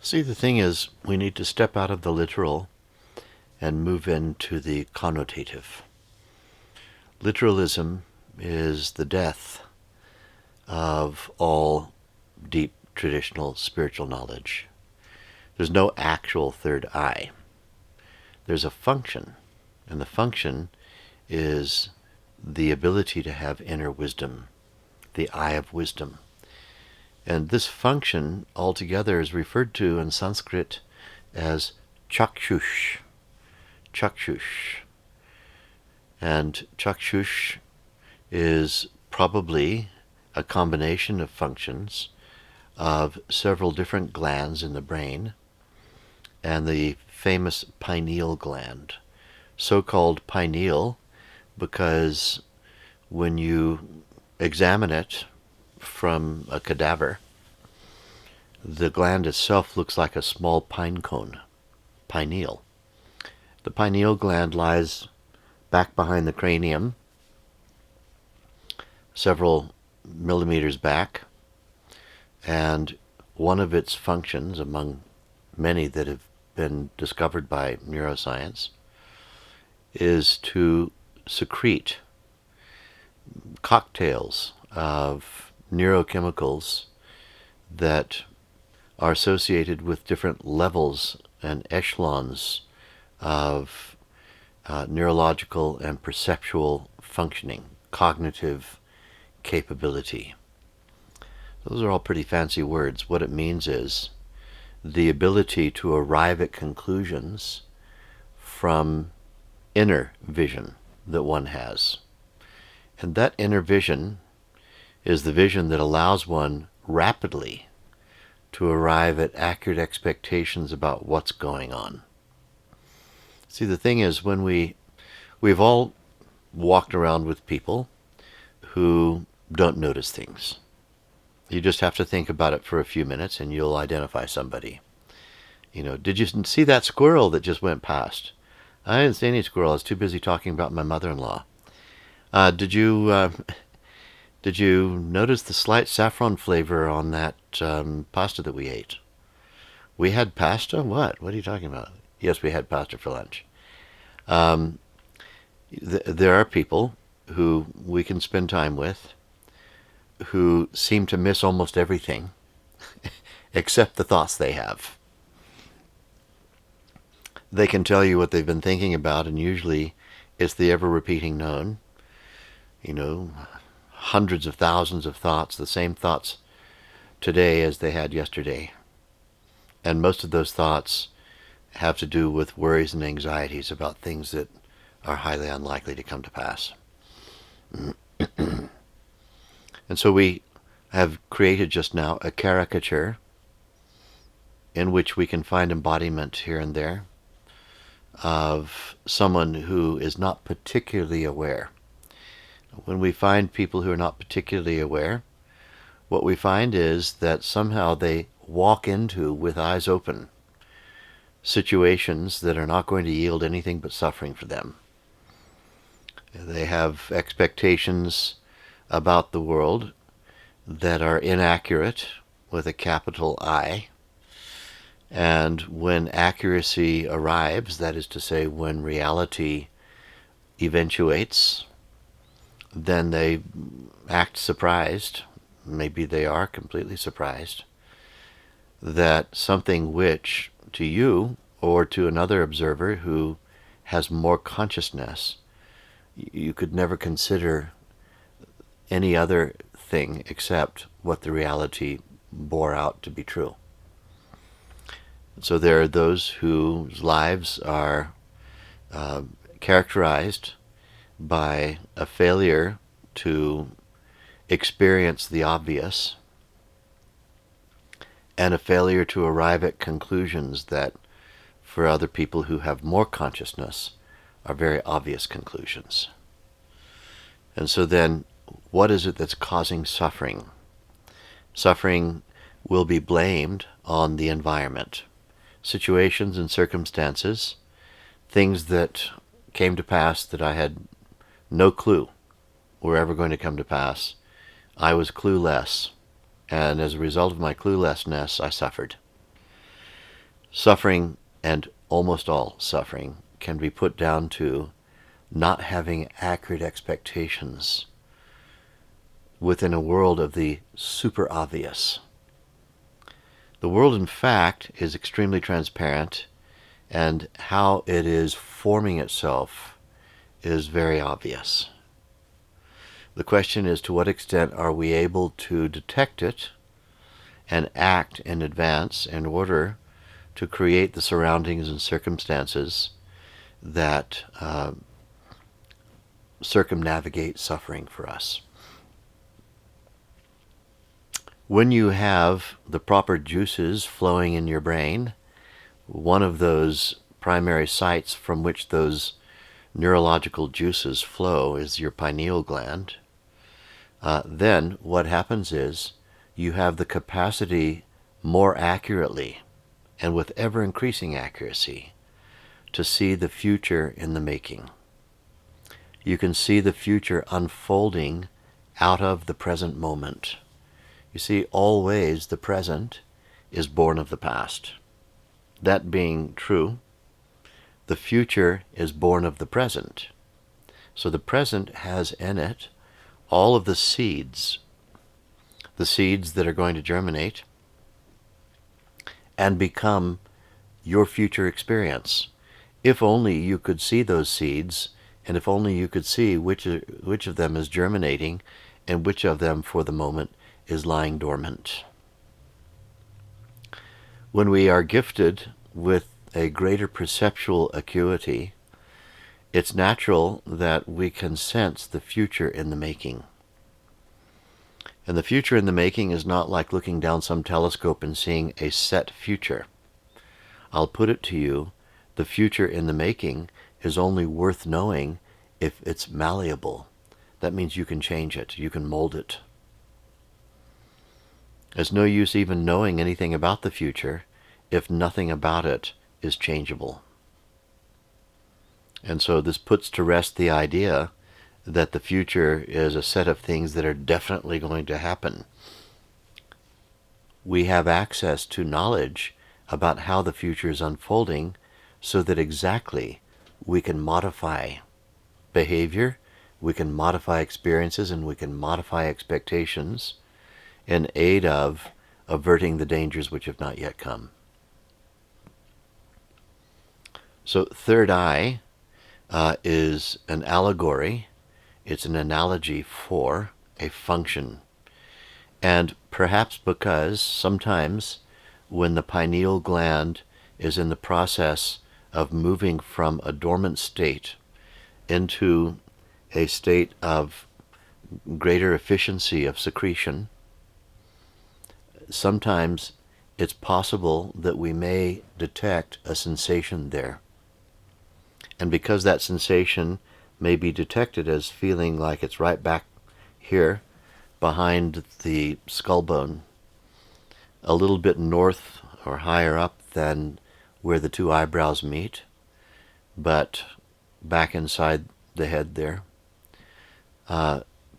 See, the thing is, we need to step out of the literal and move into the connotative. Literalism is the death of all deep traditional spiritual knowledge. There's no actual third eye. There's a function, and the function is the ability to have inner wisdom, the eye of wisdom. And this function altogether is referred to in Sanskrit as Chakshush. Chakshush. And Chakshush is probably a combination of functions of several different glands in the brain and the famous pineal gland. So-called pineal because when you examine it from a cadaver, the gland itself looks like a small pine cone, pineal. The pineal gland lies back behind the cranium, several millimeters back, and one of its functions, among many that have been discovered by neuroscience, is to secrete cocktails of neurochemicals that are associated with different levels and echelons of neurological and perceptual functioning, cognitive capability. Those are all pretty fancy words. What it means is the ability to arrive at conclusions from inner vision that one has. And that inner vision is the vision that allows one rapidly to arrive at accurate expectations about what's going on. See, the thing is, when we've all walked around with people who don't notice things. You just have to think about it for a few minutes and you'll identify somebody. You know, did you see that squirrel that just went past? I didn't see any squirrel. I was too busy talking about my mother-in-law. Did you notice the slight saffron flavor on that pasta that we ate? We had pasta? What? What are you talking about? Yes, we had pasta for lunch. There are people who we can spend time with who seem to miss almost everything except the thoughts they have. They can tell you what they've been thinking about, and usually it's the ever-repeating known. You know, hundreds of thousands of thoughts, the same thoughts today as they had yesterday. And most of those thoughts have to do with worries and anxieties about things that are highly unlikely to come to pass. And so we have created just now a caricature in which we can find embodiment here and there of someone who is not particularly aware. When we find people who are not particularly aware, what we find is that somehow they walk into, with eyes open, situations that are not going to yield anything but suffering for them. They have expectations about the world that are inaccurate, with a capital I. And when accuracy arrives, that is to say, when reality eventuates, then they act surprised, maybe they are completely surprised, that something which to you or to another observer who has more consciousness, you could never consider any other thing except what the reality bore out to be true. So there are those whose lives are characterized by a failure to experience the obvious and a failure to arrive at conclusions that, for other people who have more consciousness, are very obvious conclusions. And so then, what is it that's causing suffering? Suffering will be blamed on the environment. Situations and circumstances, things that came to pass that I had no clue were ever going to come to pass. I was clueless, and as a result of my cluelessness, I suffered. Suffering, and almost all suffering, can be put down to not having accurate expectations within a world of the super obvious. The world, in fact, is extremely transparent, and how it is forming itself is very obvious. The question is, to what extent are we able to detect it and act in advance in order to create the surroundings and circumstances that circumnavigate suffering for us. When you have the proper juices flowing in your brain, one of those primary sites from which those neurological juices flow is your pineal gland. Then what happens is you have the capacity more accurately and with ever-increasing accuracy to see the future in the making. You can see the future unfolding out of the present moment. You see, always the present is born of the past. That being true, the future is born of the present. So the present has in it all of the seeds that are going to germinate and become your future experience. If only you could see those seeds, and if only you could see which of them is germinating and which of them for the moment is lying dormant. When we are gifted with a greater perceptual acuity, it's natural that we can sense the future in the making. And the future in the making is not like looking down some telescope and seeing a set future. I'll put it to you, the future in the making is only worth knowing if it's malleable. That means you can change it, you can mold it. There's no use even knowing anything about the future if nothing about it is changeable. And so this puts to rest the idea that the future is a set of things that are definitely going to happen. We have access to knowledge about how the future is unfolding so that exactly we can modify behavior, we can modify experiences, and we can modify expectations in aid of averting the dangers which have not yet come. So third eye is an allegory. It's an analogy for a function. And perhaps because sometimes when the pineal gland is in the process of moving from a dormant state into a state of greater efficiency of secretion, sometimes it's possible that we may detect a sensation there. And because that sensation may be detected as feeling like it's right back here behind the skull bone, a little bit north or higher up than where the two eyebrows meet, but back inside the head there,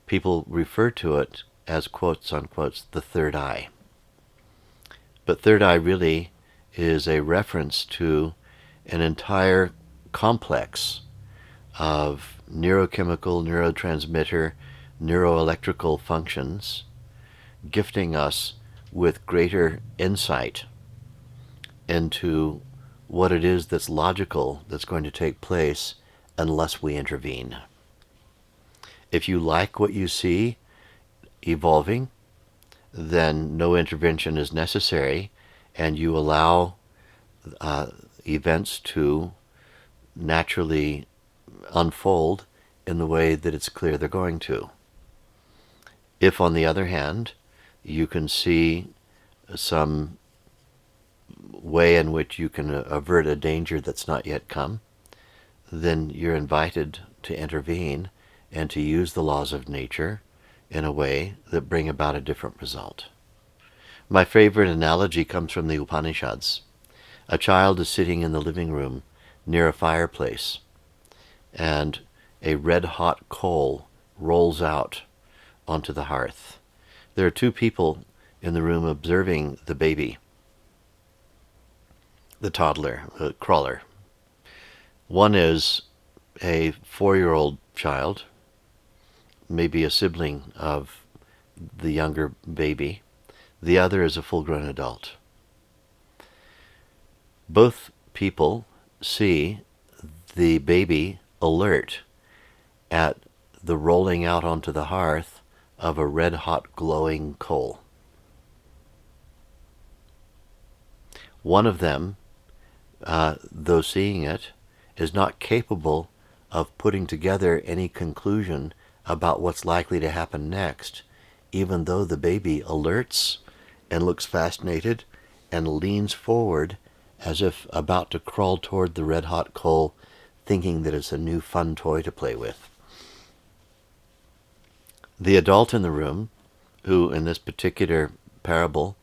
people refer to it as, quotes unquotes, the third eye. But third eye really is a reference to an entire complex of neurochemical, neurotransmitter, neuroelectrical functions, gifting us with greater insight into what it is that's logical that's going to take place unless we intervene. If you like what you see evolving, then no intervention is necessary, and you allow events to naturally unfold in the way that it's clear they're going to. If, on the other hand, you can see some way in which you can avert a danger that's not yet come, then you're invited to intervene and to use the laws of nature in a way that bring about a different result. My favorite analogy comes from the Upanishads. A child is sitting in the living room near a fireplace, and a red-hot coal rolls out onto the hearth. There are two people in the room observing the baby. the toddler, crawler. One is a 4-year-old child, maybe a sibling of the younger baby. The other is a full-grown adult. Both people see the baby alert at the rolling out onto the hearth of a red-hot glowing coal. One of them, though seeing it, is not capable of putting together any conclusion about what's likely to happen next, even though the baby alerts and looks fascinated and leans forward as if about to crawl toward the red-hot coal, thinking that it's a new fun toy to play with. The adult in the room, who in this particular parable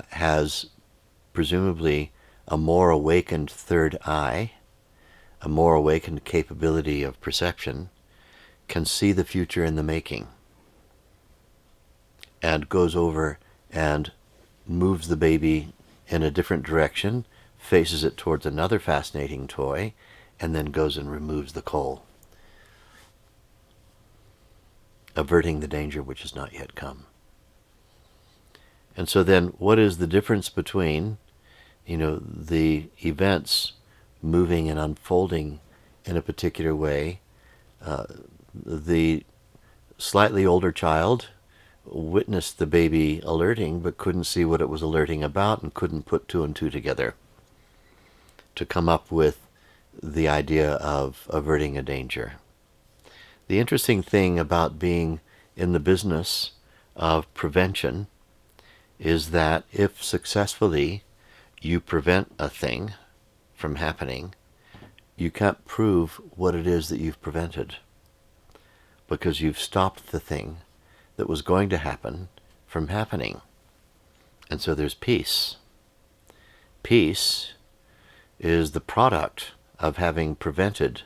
has presumably a more awakened third eye, a more awakened capability of perception, can see the future in the making, and goes over and moves the baby in a different direction, faces it towards another fascinating toy, and then goes and removes the coal, averting the danger which has not yet come. And so then, what is the difference between, the events moving and unfolding in a particular way? The slightly older child witnessed the baby alerting, but couldn't see what it was alerting about and couldn't put two and two together to come up with the idea of averting a danger. The interesting thing about being in the business of prevention is that if successfully you prevent a thing from happening, you can't prove what it is that you've prevented, because you've stopped the thing that was going to happen from happening. And so there's peace. Peace is the product of having prevented,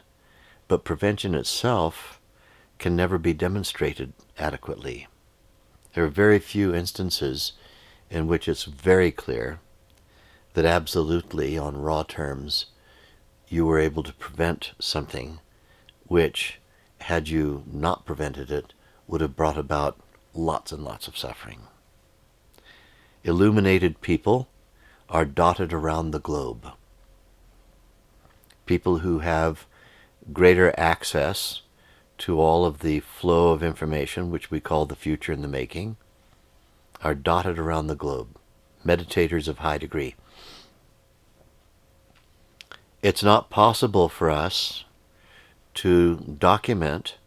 but prevention itself can never be demonstrated adequately. There are very few instances in which it's very clear that absolutely, on raw terms, you were able to prevent something which, had you not prevented it, would have brought about lots and lots of suffering. Illuminated people are dotted around the globe. People who have greater access to all of the flow of information, which we call the future in the making, are dotted around the globe. Meditators of high degree. It's not possible for us to document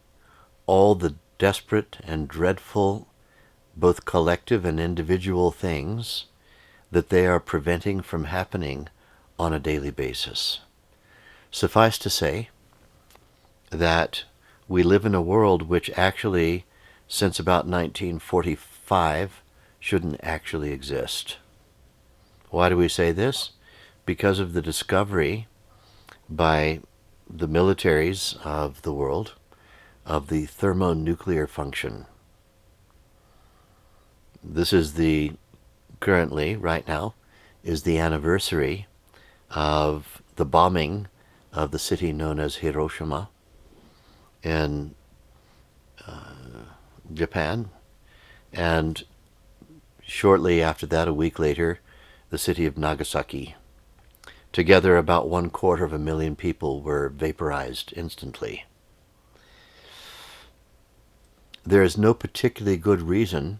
all the desperate and dreadful, both collective and individual things that they are preventing from happening on a daily basis. Suffice to say that we live in a world which actually, since about 1945, shouldn't actually exist. Why do we say this? Because of the discovery by the militaries of the world of the thermonuclear function. This is currently, right now, is the anniversary of the bombing of the city known as Hiroshima in Japan, and shortly after that, a week later, the city of Nagasaki. Together, about 250,000 people were vaporized instantly. There is no particularly good reason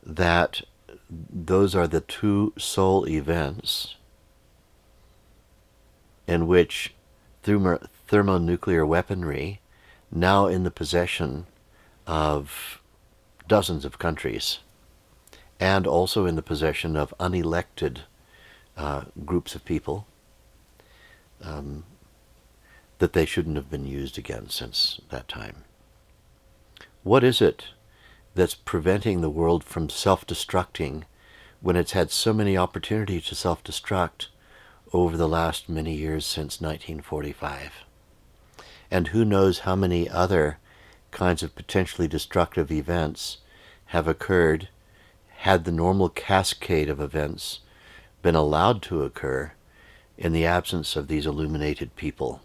that those are the two sole events in which thermonuclear weaponry, now in the possession of dozens of countries, and also in the possession of unelected groups of people, that they shouldn't have been used again since that time. What is it that's preventing the world from self-destructing when it's had so many opportunities to self-destruct over the last many years since 1945? And who knows how many other kinds of potentially destructive events have occurred had the normal cascade of events been allowed to occur in the absence of these illuminated people.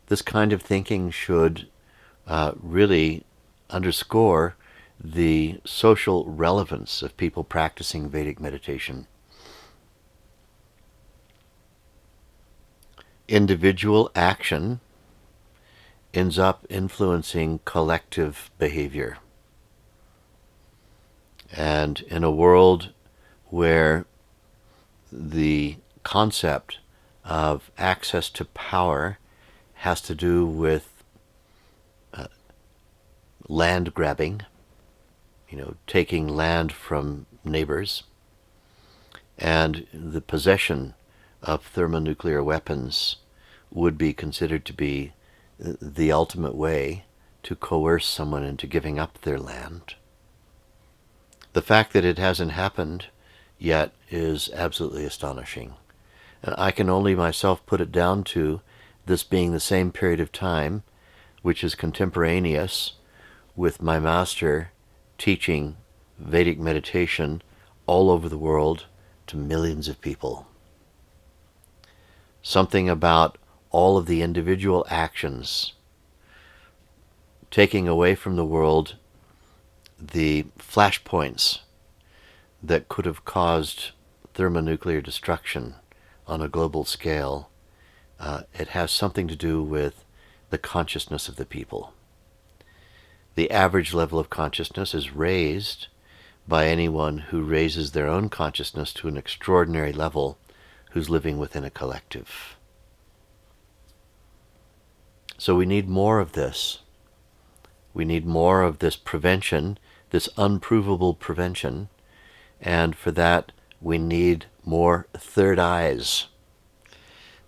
This kind of thinking should really underscore the social relevance of people practicing Vedic meditation. Individual action ends up influencing collective behavior. And in a world where the concept of access to power has to do with land grabbing, taking land from neighbors, and the possession of thermonuclear weapons would be considered to be the ultimate way to coerce someone into giving up their land. The fact that it hasn't happened yet is absolutely astonishing. And I can only myself put it down to this being the same period of time which is contemporaneous with my master teaching Vedic meditation all over the world to millions of people. Something about all of the individual actions taking away from the world the flashpoints that could have caused thermonuclear destruction on a global scale. It has something to do with the consciousness of the people. The average level of consciousness is raised by anyone who raises their own consciousness to an extraordinary level, who's living within a collective. So we need more of this. We need more of this prevention, this unprovable prevention, and for that we need more third eyes.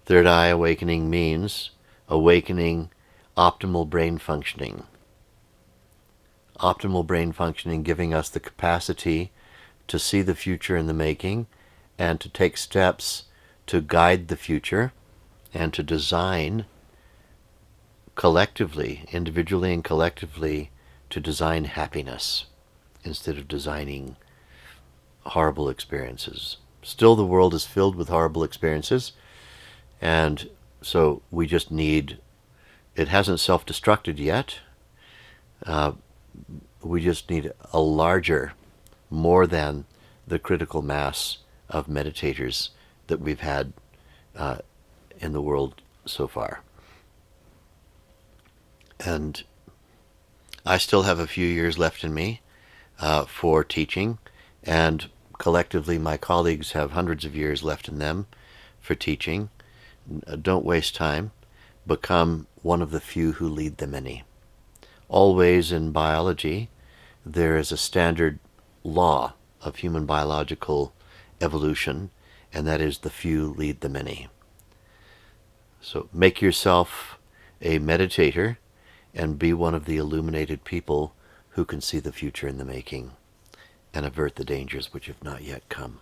Third eye awakening means awakening optimal brain functioning. Optimal brain functioning giving us the capacity to see the future in the making and to take steps to guide the future and to design collectively, individually and collectively, to design happiness instead of designing horrible experiences. Still, the world is filled with horrible experiences, and so we just need, it hasn't self-destructed yet, we just need a larger, more than the critical mass of meditators that we've had in the world so far. And I still have a few years left in me for teaching, and collectively my colleagues have hundreds of years left in them for teaching. Don't waste time. Become one of the few who lead the many. Always in biology, there is a standard law of human biological evolution, and that is the few lead the many. So make yourself a meditator and be one of the illuminated people who can see the future in the making and avert the dangers which have not yet come.